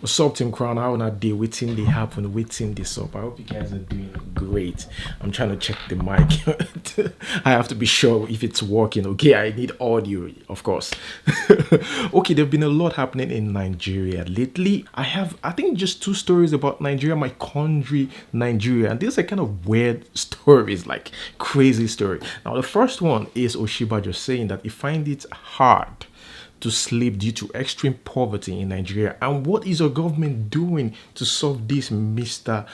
What's up, Team Crown? How on a day? Waiting they happen, waiting this up. I hope you guys are doing great. I'm trying to check the mic. I have to be sure if it's working. Okay, I need audio, of course. Okay, there've been a lot happening in Nigeria lately. I think, just two stories about Nigeria, my country, Nigeria, and these are kind of weird stories, like crazy story. Now, the first one is Oshiba just saying that he finds it hard to sleep due to extreme poverty in Nigeria. And what is your government doing to solve this, Mr.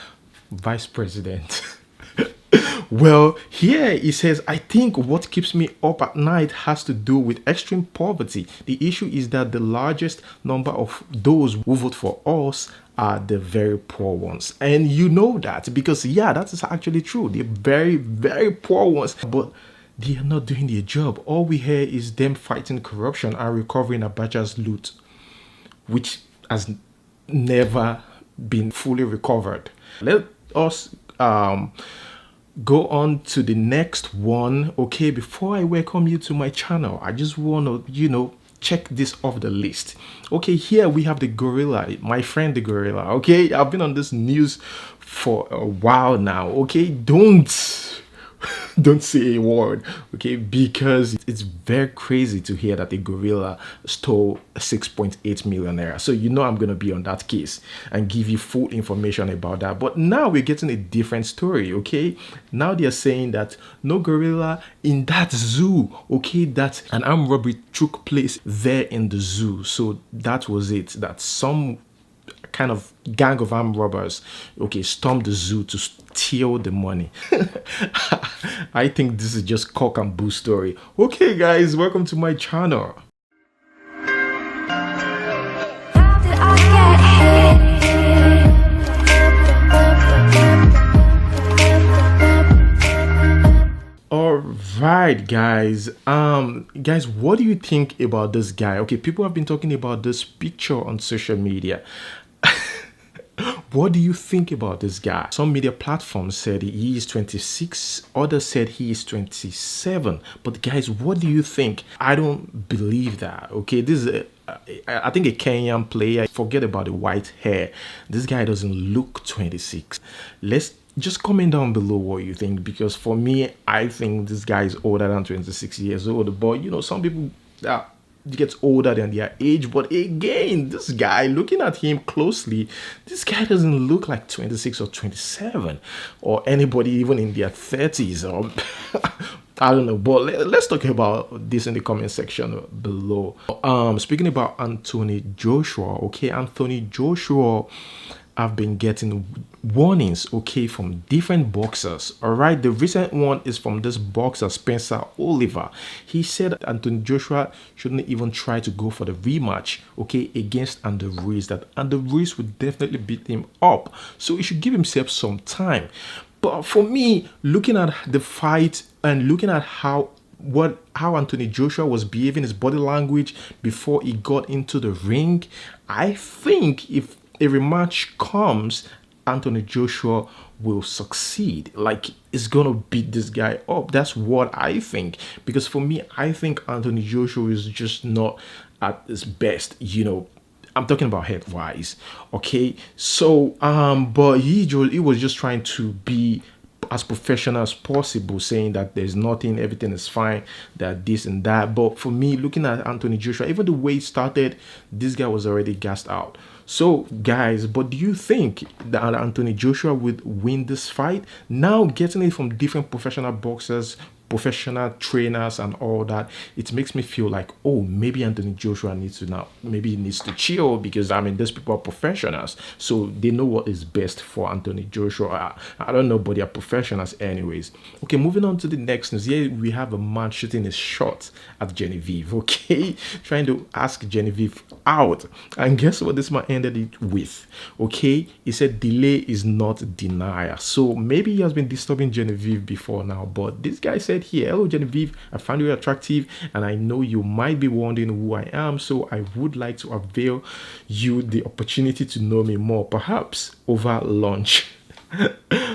Vice President? Well, here he says, I think what keeps me up at night has to do with extreme poverty. The issue is that the largest number of those who vote for us are the very poor ones. And you know that because, yeah, that is actually true. The very, very poor ones. But they are not doing their job. All we hear is them fighting corruption and recovering Abacha's loot, which has never been fully recovered. Let us go on to the next one. Okay, before I welcome you to my channel, I just want to, check this off the list. Okay, here we have the gorilla, my friend the gorilla. Okay, I've been on this news for a while now. Okay, don't say a word, okay, because it's very crazy to hear that a gorilla stole 6.8 million naira. So I'm gonna be on that case and give you full information about that. But now we're getting a different story. Okay, now they're saying that no gorilla in that zoo. Okay, that an armed robbery took place there in the zoo. So that was it, that some kind of gang of armed robbers, okay, stormed the zoo to steal the money. I think this is just cock and bull story. Okay, guys, welcome to my channel. All right, guys. Guys, what do you think about this guy? Okay, people have been talking about this picture on social media. What do you think about this guy? Some media platforms said he is 26, others said he is 27. But guys, what do you think? I don't believe that. Okay, this is I think a Kenyan player. Forget about the white hair. This guy doesn't look 26. Let's just comment down below what you think, because for me, I think this guy is older than 26 years old. But some people get older than their age. But again, this guy, looking at him closely, this guy doesn't look like 26 or 27 or anybody even in their 30s or I don't know. But let's talk about this in the comment section below. Speaking about Anthony Joshua, okay, Anthony Joshua, I've been getting warnings, okay, from different boxers. All right, the recent one is from this boxer Spencer Oliver. He said Anthony Joshua shouldn't even try to go for the rematch, okay, against Andy Ruiz. That Andy Ruiz would definitely beat him up, so he should give himself some time. But for me, looking at the fight and looking at how Anthony Joshua was behaving, his body language before he got into the ring, I think if a rematch comes, Anthony Joshua will succeed. Like, it's gonna beat this guy up. That's what I think. Because for me, I think Anthony Joshua is just not at his best. I'm talking about head-wise. Okay, so but he was just trying to be as professional as possible, saying that there's nothing, everything is fine, that this and that. But for me, looking at Anthony Joshua, even the way it started, this guy was already gassed out. So guys, but do you think that Anthony Joshua would win this fight? Now getting it from different professional boxers, professional trainers and all that, it makes me feel like, oh, maybe Anthony Joshua needs to chill, because these people are professionals, so they know what is best for Anthony Joshua. I don't know, but they are professionals anyways. Okay, moving on to the next news. Here we have a man shooting his shot at Genevieve, okay, trying to ask Genevieve out, and guess what this man ended it with? Okay, he said delay is not denial. So maybe he has been disturbing Genevieve before now, but this guy said here, hello Genevieve, I find you attractive and I know you might be wondering who I am, so I would like to avail you the opportunity to know me more, perhaps over lunch.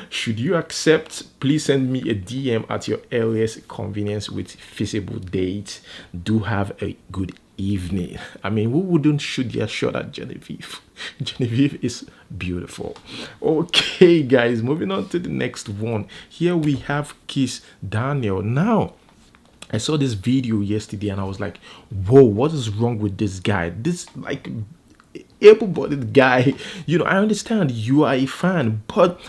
Should you accept, please send me a DM at your earliest convenience with feasible dates. Do have a good evening. I mean, who wouldn't shoot their shot at Genevieve? Genevieve is beautiful. Okay, guys, moving on to the next one. Here we have Kizz Daniel. Now, I saw this video yesterday and I was like, whoa, what is wrong with this guy? This, like, able-bodied guy. I understand you are a fan, but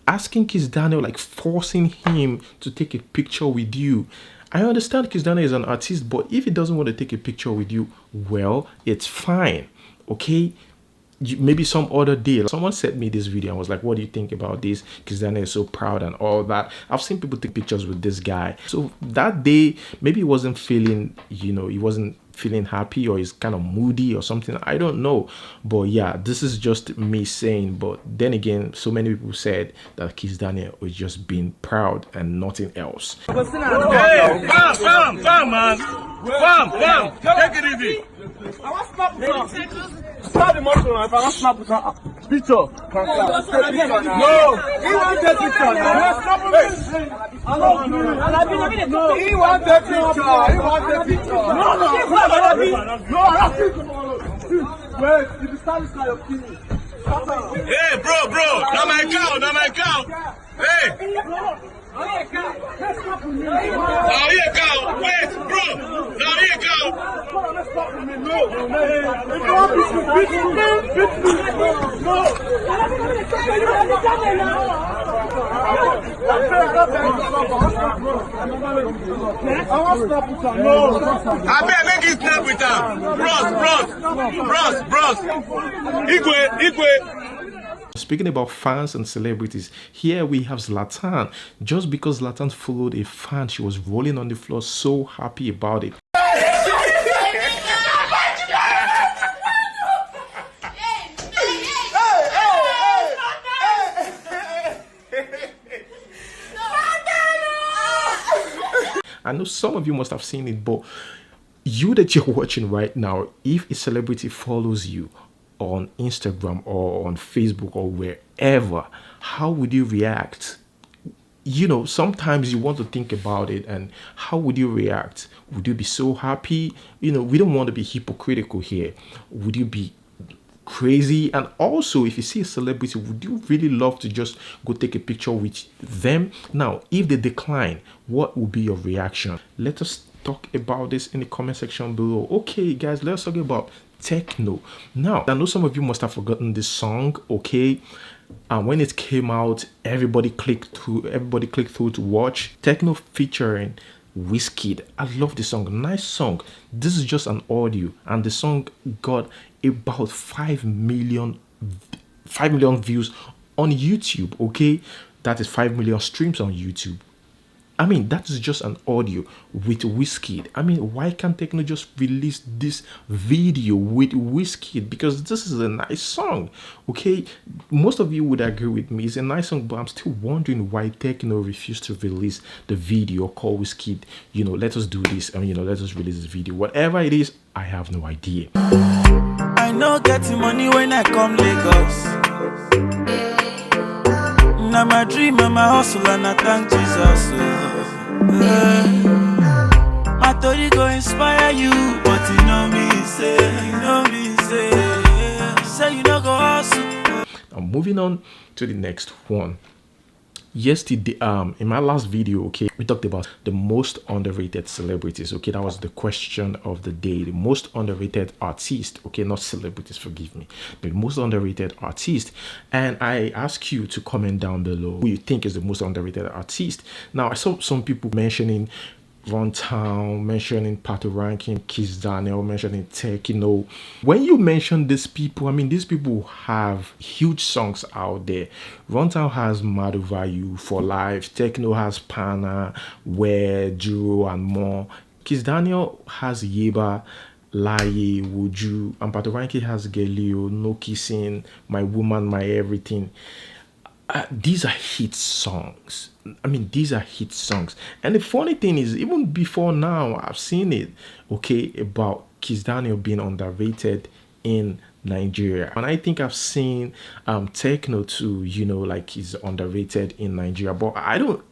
asking Kizz Daniel, like forcing him to take a picture with you. I understand Kizz Daniel is an artist, but if he doesn't want to take a picture with you, well, it's fine. Okay? Maybe some other day. Someone sent me this video and was like, what do you think about this? Kizz Daniel is so proud and all that. I've seen people take pictures with this guy. So that day, maybe he wasn't feeling, he wasn't feeling happy, or he's kind of moody or something. I don't know. But yeah, this is just me saying. But then again, so many people said that Kizz Daniel was just being proud and nothing else. Hey, bam, man. Bam. Take it easy. I want to stop the motion. If I want to snap with a picture, no, he won't take picture. No, he won't take picture. Wait, if you start this kind of thing. Hey, bro, now my cow. Hey. Now here cow. Wait, bro. Now here cow. I better make it snap with her. Bros. Equal. Speaking about fans and celebrities, here we have Zlatan. Just because Zlatan followed a fan, she was rolling on the floor, so happy about it. I know some of you must have seen it, but you that you're watching right now, if a celebrity follows you on Instagram or on Facebook or wherever, how would you react? Sometimes you want to think about it, and how would you react? Would you be so happy? We don't want to be hypocritical here. Would you be crazy? And also, if you see a celebrity, would you really love to just go take a picture with them? Now, if they decline, what will be your reaction? Let us talk about this in the comment section below. Okay, guys, let's talk about Tekno. Now, I know some of you must have forgotten this song, okay? And when it came out, everybody clicked through to watch. Tekno featuring Wizkid. I love the song. Nice song. This is just an audio, and the song got about 5 million views on YouTube, okay? That is 5 million streams on YouTube. I mean, that is just an audio with Wizkid. I mean, why can't Tekno just release this video with Wizkid? Because this is a nice song, okay? Most of you would agree with me. It's a nice song, but I'm still wondering why Tekno refused to release the video. Call Wizkid, let us do this, and let us release this video. Whatever it is, I have no idea. I know getting money when I come Lagos. Now my dream and my hustle, and I thank Jesus. My story go inspire you, but you know me say you know go hustle. I'm moving on to the next one. Yesterday, in my last video, okay, we talked about the most underrated celebrities. Okay, that was the question of the day. The most underrated artist. Okay, not celebrities, forgive me, but most underrated artist. And I ask you to comment down below who you think is the most underrated artist. Now, I saw some people mentioning Runtown, mentioning Pato Ranking, Kizz Daniel, mentioning Tekno. When you mention these people, I mean, these people have huge songs out there. Runtown has Maduvayu, For Life. Tekno has Pana, Where, Juro, and more. Kizz Daniel has Yeba, Laye, Woju, and Pato Ranking has Gelio, No Kissing, My Woman, My Everything. These are hit songs. I mean, these are hit songs. And the funny thing is, even before now, I've seen it, okay, about Kizz Daniel being underrated in Nigeria. And I think I've seen Tekno too, like he's underrated in Nigeria. But I don't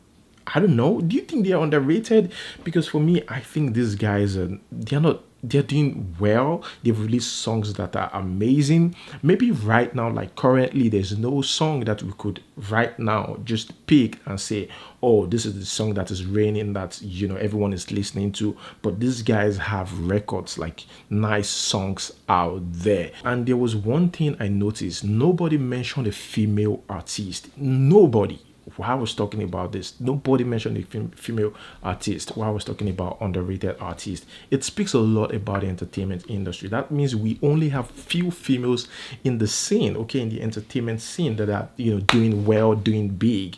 know. Do you think they're underrated? Because for me, I think these guys they're they're doing well. They've released songs that are amazing. Maybe right now, like currently, there's no song that we could right now just pick and say, oh, this is the song that is reigning, that everyone is listening to. But these guys have records, like nice songs out there. And there was one thing I noticed: nobody mentioned a female artist. Nobody. While I was talking about this, nobody mentioned a female artist while I was talking about underrated artists. It speaks a lot about the entertainment industry. That means we only have few females in the scene, okay, in the entertainment scene, that are doing well, doing big.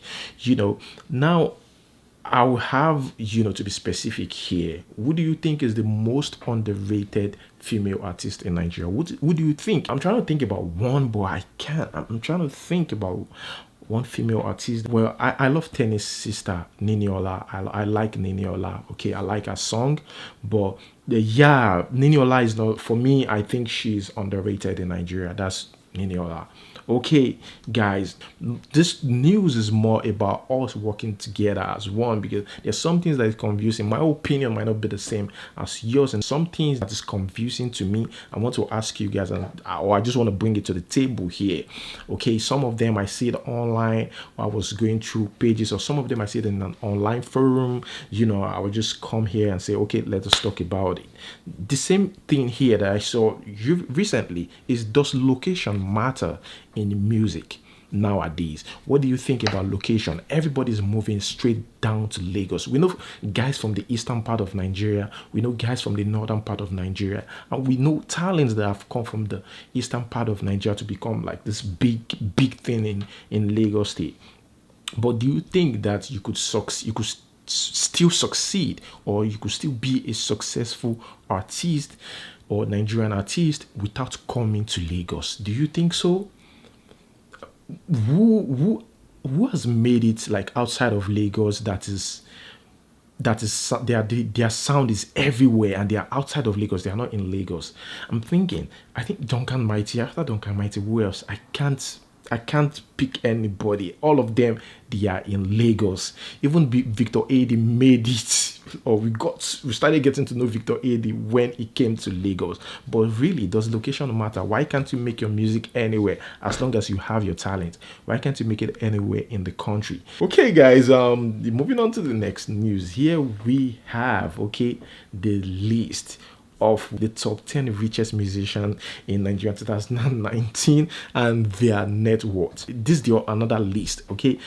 Now I will have to be specific here. Who do you think is the most underrated female artist in Nigeria? Who do you think? I'm trying to think about one, but I can't. I'm trying to think about one female artist. Well, I love Tennis sister Niniola. I like Niniola. Okay, I like her song, but Niniola is not for me. I think she's underrated in Nigeria. That's Niniola. Okay, guys, this news is more about us working together as one, because there's some things that is confusing. My opinion might not be the same as yours, and some things that is confusing to me, I want to ask you guys, or I just want to bring it to the table here. Okay, some of them I see it online while I was going through pages, or some of them I see it in an online forum. I would just come here and say, okay, let us talk about it. The same thing here that I saw recently is, does location matter in music nowadays? What do you think about location? Everybody's moving straight down to Lagos. We know guys from the eastern part of Nigeria, we know guys from the northern part of Nigeria, and we know talents that have come from the eastern part of Nigeria to become like this big thing in Lagos State. But do you think that you could still succeed, or you could still be a successful artist or Nigerian artist without coming to Lagos? Do you think so? Who has made it like outside of Lagos, their sound is everywhere, and they are outside of Lagos, they are not in Lagos? I think Duncan Mighty. After Duncan Mighty, who else? I can't pick anybody. All of them, they are in Lagos. Even Victor A.D. made it, or we started getting to know Victor A.D. when he came to Lagos. But really, does location matter? Why can't you make your music anywhere as long as you have your talent? Why can't you make it anywhere in the country? Okay, guys, moving on to the next news. Here we have, the list of the top 10 richest musicians in Nigeria 2019 and their net worth. This is another list. Okay,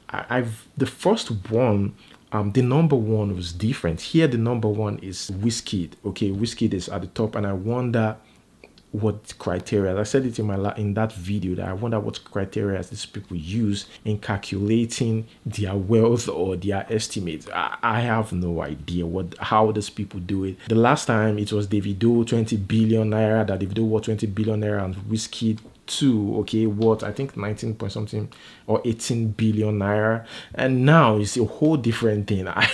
the first one, the number one was different. Here the number one is Wizkid. Okay, Wizkid is at the top, and I wonder what criteria, I said it in that video, that I wonder what criteria these people use in calculating their wealth or their estimates. I have no idea how these people do it. The last time it was Davido, 20 billion naira, that Davido was 20 billion naira, and Wizkid too, what I think 19 point something or 18 billion naira, and now it's a whole different thing. I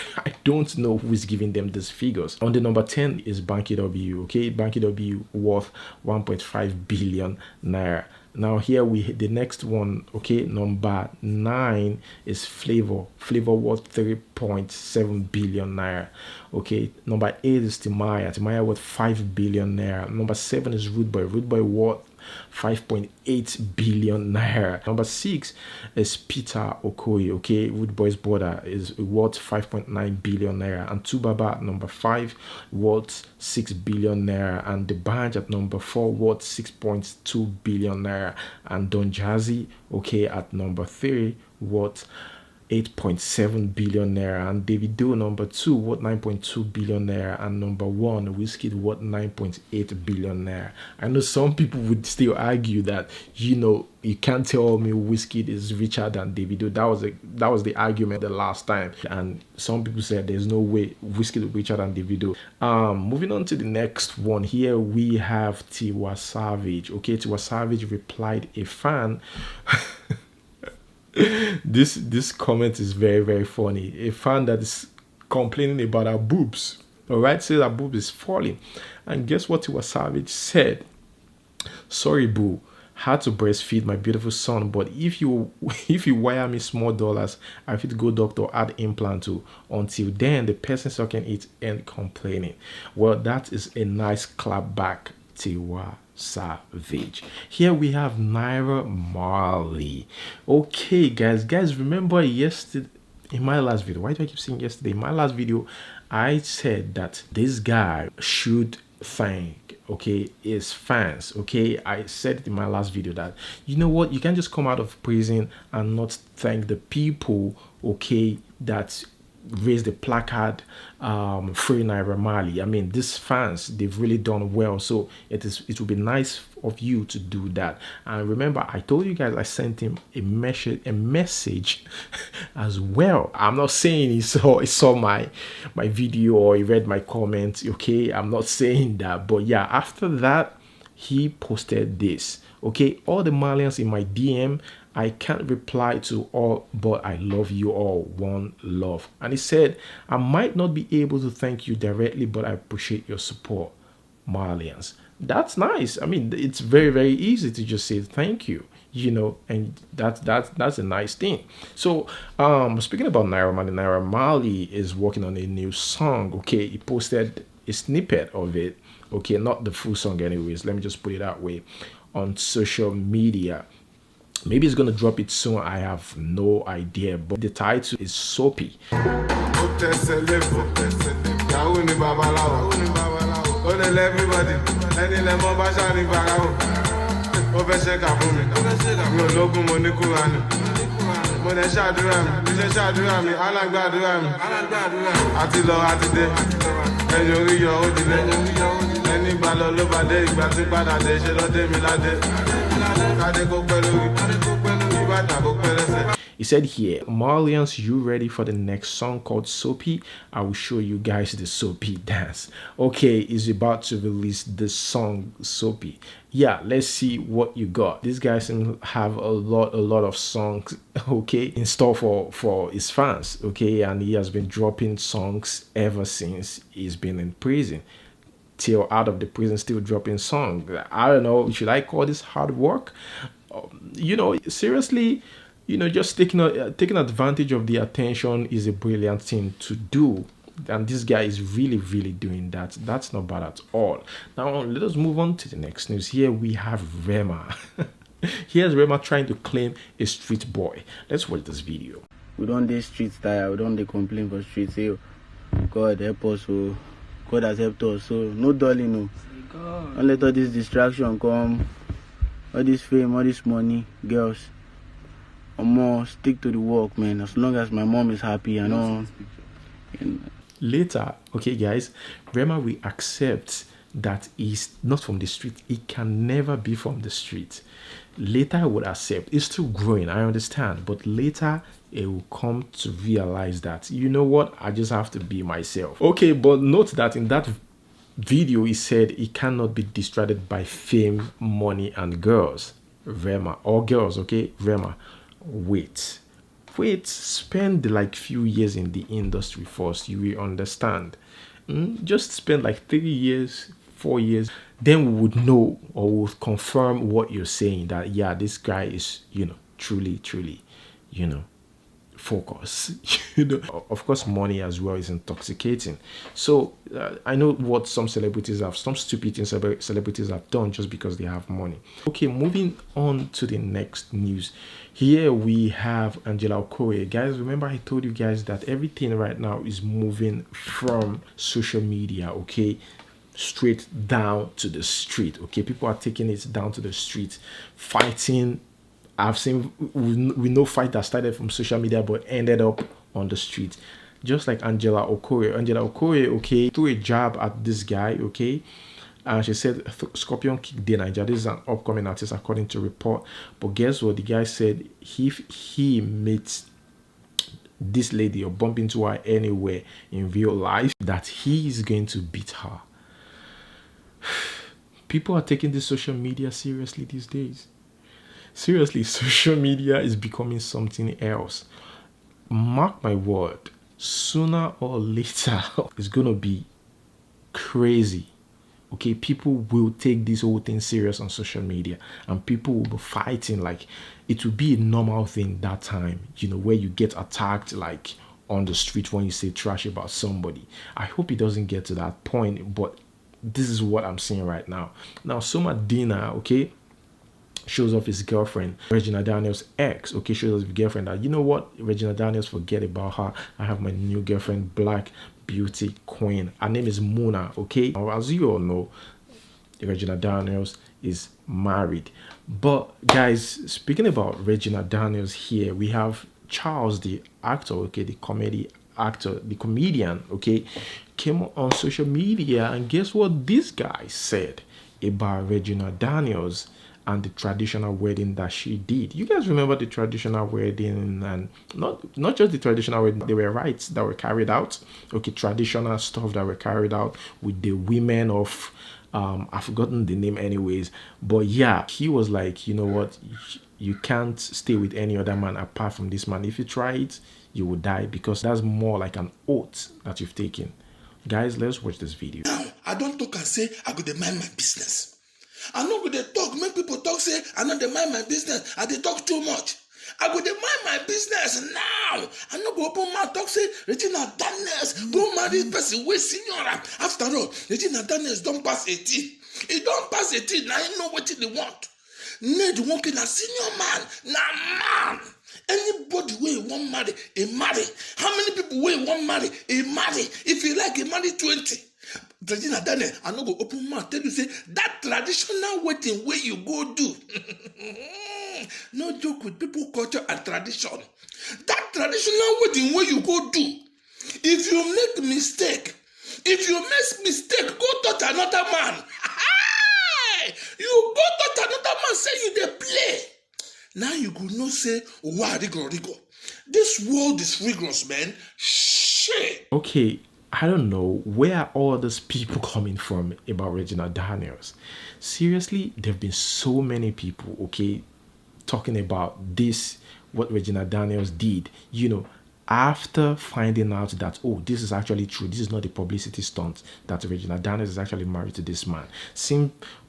don't know who is giving them these figures. On the number 10 is Banky W. Banky W worth 1.5 billion naira. Now here the next one, number 9 is Flavor worth 3.7 billion naira. Number 8 is Timaya worth 5 billion naira. Number 7 is Rude Boy worth 5.8 billion naira. Number 6 is Peter Okoye. Rude Boy's brother is worth 5.9 billion naira. And Tubaba number 5 worth 6 billion naira. And the Banj at number 4 worth 6.2 billion naira. And Don Jazzy at number 3 worth 8.7 billion naira, and Davido number 2 worth 9.2 billion naira, and number 1 Wizkid worth 9.8 billion naira. I know some people would still argue that you can't tell me Wizkid is richer than Davido. That was the argument the last time, and some people said there's no way Wizkid is richer than Davido. Moving on to the next one. Here we have Tiwa Savage. Tiwa Savage replied a fan. This comment is very, very funny. A fan that is complaining about her boobs. Alright, says her boob is falling. And guess what Tiwa Savage said? Sorry, boo. had to breastfeed my beautiful son, but if you if you wire me small dollars, I fit go doctor add implant too. Until then, the person sucking it and complaining. Well, that is a nice clap back, Tiwa Savage. Here we have Naira Marley. Okay, guys, remember yesterday in my last video, why do I keep saying yesterday? In my last video, I said that this guy should thank, okay, his fans. Okay, I said it in my last video that, you know what, you can't just come out of prison and not thank the people, okay, that raised the placard, free Naira Marley. I mean, these fans, they've really done well, so it would be nice of you to do that. And remember, I told you guys I sent him a message as well. I'm not saying he saw my video or he read my comments, okay, I'm not saying that, but yeah, after that he posted this. Okay, all the Malians in my DM, I can't reply to all, but I love you all. One love. And he said, I might not be able to thank you directly, but I appreciate your support, Malians. That's nice. I mean, it's very, very easy to just say thank you, you know, and that's a nice thing. So speaking about Naira Marley is working on a new song. Okay, he posted a snippet of it. Okay, not the full song anyways, let me just put it that way, on social media. Maybe it's gonna drop it soon, I have no idea, but the title is Soapy. He said here, Malians, you ready for the next song called Soapy? I will show you guys the Soapy dance. Okay, he's about to release the song Soapy. Yeah, let's see what you got. This guy seems to have a lot of songs, okay, in store for his fans, okay, and he has been dropping songs ever since he's been in prison. Till out of the prison, still dropping songs. I don't know, should I call this hard work? You know, seriously, you know, just taking advantage of the attention is a brilliant thing to do, and this guy is really doing that. That's not bad at all. Now let us move on to the next news. Here we have Rema. Here's Rema trying to claim a street boy. Let's watch this video. We don't dey street style, we don't dey complain for street. Say, God help us, so God has helped us, so no darling, no. Don't let all this distraction come, all this fame, all this money, girls. Or more, stick to the work, man. As long as my mom is happy, I know. Later, okay, guys, Rema will accept that he's not from the street. He can never be from the street. Later, I would accept. It's still growing, I understand, but later it will come to realize that, you know what, I just have to be myself. Okay, but note that in that video he said he cannot be distracted by fame, money, and girls. Rema, or girls, okay? Rema, wait, spend like few years in the industry first, you will understand. Just spend like 3 years, 4 years, then we would know, or would confirm what you're saying, that yeah, this guy is, you know, truly, you know, focus. You know, of course, money as well is intoxicating. So I know what some stupid things celebrities have done just because they have money. Okay, moving on to the next news. Here we have Angela Okoye. Guys, remember I told you guys that everything right now is moving from social media, okay, straight down to the street. Okay, people are taking it down to the street, fighting. I've seen, we know fight that started from social media but ended up on the street, just like Angela Okoye, okay, threw a jab at this guy, okay, and she said Scorpion kicked the Niger. This is an upcoming artist according to report, but guess what, the guy said if he meets this lady or bump into her anywhere in real life, that he is going to beat her. People are taking this social media seriously these days. Seriously, social media is becoming something else. Mark my word, sooner or later it's gonna be crazy okay, people will take this whole thing serious on social media, and people will be fighting. Like, it will be a normal thing that time, you know, where you get attacked like on the street when you say trash about somebody. I hope it doesn't get to that point, but this is what I'm seeing right now. Now, Soma Dina, okay, shows off his girlfriend, Regina Daniels' ex, okay, shows off his girlfriend that, you know what, Regina Daniels, forget about her. I have my new girlfriend, Black Beauty Queen. Her name is Mona, okay? Now, as you all know, Regina Daniels is married. But guys, speaking about Regina Daniels here, we have Charles, the actor, okay, the comedy actor, the comedian, okay, came on social media, and guess what this guy said about Regina Daniels and the traditional wedding that she did. You guys remember the traditional wedding, and not just the traditional wedding, there were rites that were carried out, okay, traditional stuff that were carried out with the women of I've forgotten the name anyways, but yeah, he was like, you know what, you can't stay with any other man apart from this man. If you try it, you will die, because that's more like an oath that you've taken. Guys, let's watch this video. Now, I don't talk and say I go to mind my business. I know they talk, make people talk, say I know they mind my business, and they talk too much. I go to mind my business now. I know go open mouth talk, say Regina Daniels go marry this person way senior. After all, Regina Daniels don't pass 18. He don't pass 18. Now you know what they want. Need working a senior man. Now man. Anybody where you want marry, he marry. How many people where you want marry, he marry. If you like, he marry 20. Regina Daniel, I no go open mouth tell you say that traditional wedding where you go do. No joke with people culture and tradition. That traditional wedding where you go do. If you make mistake, go touch another man. You go touch another man, say you dey play. Now you go know say, wow, rigo. This world is rigorous, man. Shit. Okay, I don't know where are all these people coming from about Regina Daniels. Seriously, there have been so many people, okay, talking about this, what Regina Daniels did, you know, after finding out that, oh, this is actually true, this is not a publicity stunt, that Regina Daniels is actually married to this man.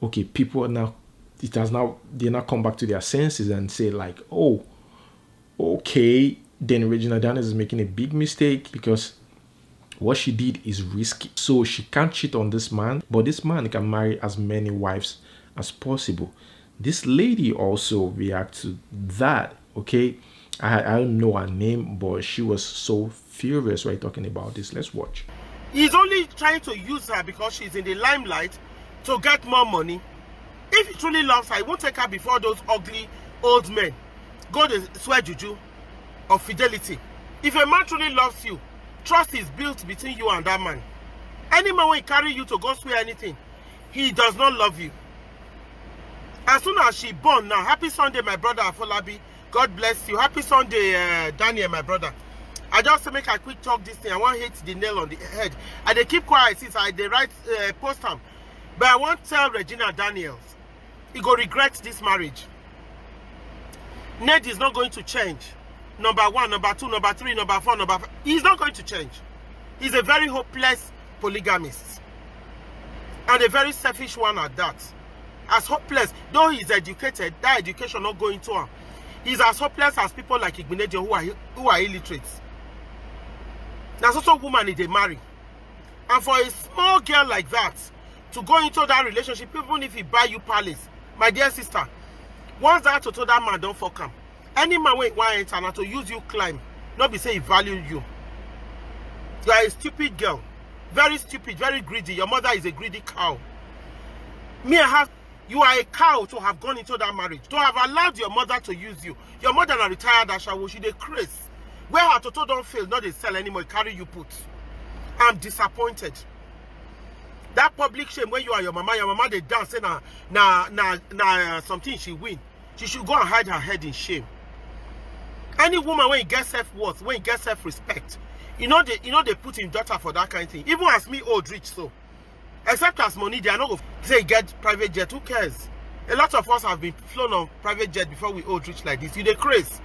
Okay, people are now, they now come back to their senses and say like, oh, okay, then Regina Daniels is making a big mistake, because what she did is risky. So she can't cheat on this man, but this man can marry as many wives as possible. This lady also reacted to that, okay? I don't know her name, but she was so furious right talking about this. Let's watch. He's only trying to use her because she's in the limelight to get more money. If he truly loves her, he won't take her before those ugly old men. God is swear juju of fidelity. If a man truly loves you, trust is built between you and that man. Any man will carry you to go swear anything, he does not love you. As soon as she born now, happy Sunday, my brother Afolabi. God bless you. Happy Sunday, Daniel, my brother. I just make a quick talk this thing. I want to hit the nail on the head. And they keep quiet since I they write post them. But I want to tell Regina Daniels, he go regret this marriage. Ned is not going to change. Number 1, number 2, number 3, number 4, number 5. He's not going to change. He's a very hopeless polygamist. And a very selfish one at that. As hopeless, though he's educated, that education not going to him. He's as hopeless as people like Igbinejo who are illiterate. That's also a woman they marry. And for a small girl like that to go into that relationship, even if he buy you palace, my dear sister, once that to that man don't fuck him. Any man will enter and to use you climb, not be say he value you. You are a stupid girl. Very stupid, very greedy. Your mother is a greedy cow. You are a cow to have gone into that marriage, to have allowed your mother to use you. Your mother na retired Ashawo, she dey craze. Where her toto don't fail, not they sell anymore, carry you put. I'm disappointed. That public shame when you are your mama they dance, say something she win. She should go and hide her head in shame. Any woman when you get self-worth, when you get self-respect, you know they put in daughter for that kind of thing. Even as me old rich so. Except as money, they are not going to say get private jet. Who cares? A lot of us have been flown on private jet before we old rich like this. You dey craze.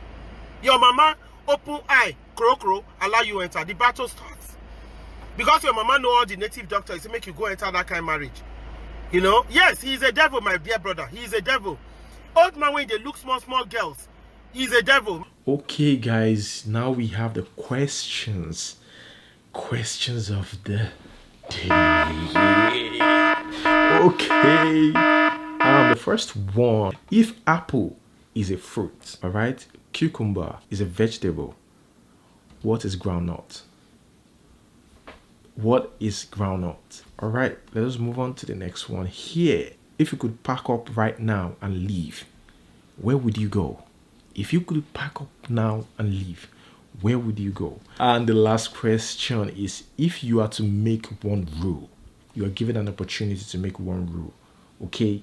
Your mama open eye, crow, allow you enter. The battle starts. Because your mama know all the native doctors, it make you go enter that kind of marriage. You know, yes, he's a devil, my dear brother. He's a devil. Old man when they look small girls, he's a devil. Okay, guys, now we have the questions of the day. Okay, the first one: if apple is a fruit, all right, cucumber is a vegetable, what is groundnut? What is groundnut? All right, let us move on to the next one here. If you could pack up right now and leave, where would you go? If you could pack up now and leave, where would you go? And the last question is: if you are to make one rule, you are given an opportunity to make one rule, okay,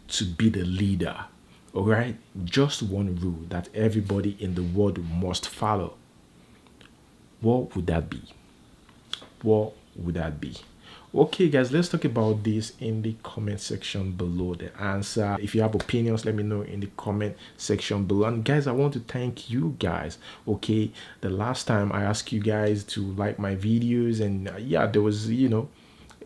to be the leader, all right, just one rule that everybody in the world must follow, what would that be? What would that be? Okay, guys, let's talk about this in the comment section below. The answer, if you have opinions, let me know in the comment section below. And guys, I want to thank you guys. Okay, the last time I asked you guys to like my videos, and yeah, there was, you know,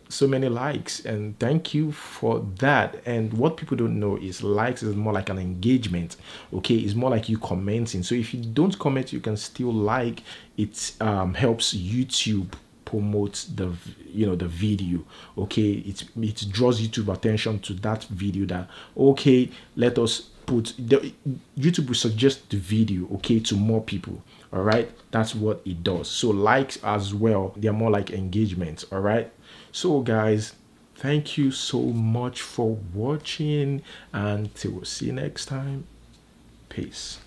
so many likes, and thank you for that. And what people don't know is likes is more like an engagement. Okay, it's more like you commenting. So if you don't comment, you can still like. It helps YouTube promote the, you know, the video. Okay, it draws YouTube attention to that video, that okay, let us put the YouTube will suggest the video, okay, to more people. All right, that's what it does. So likes as well, they're more like engagements. All right, so guys, thank you so much for watching, and till we'll see you next time. Peace.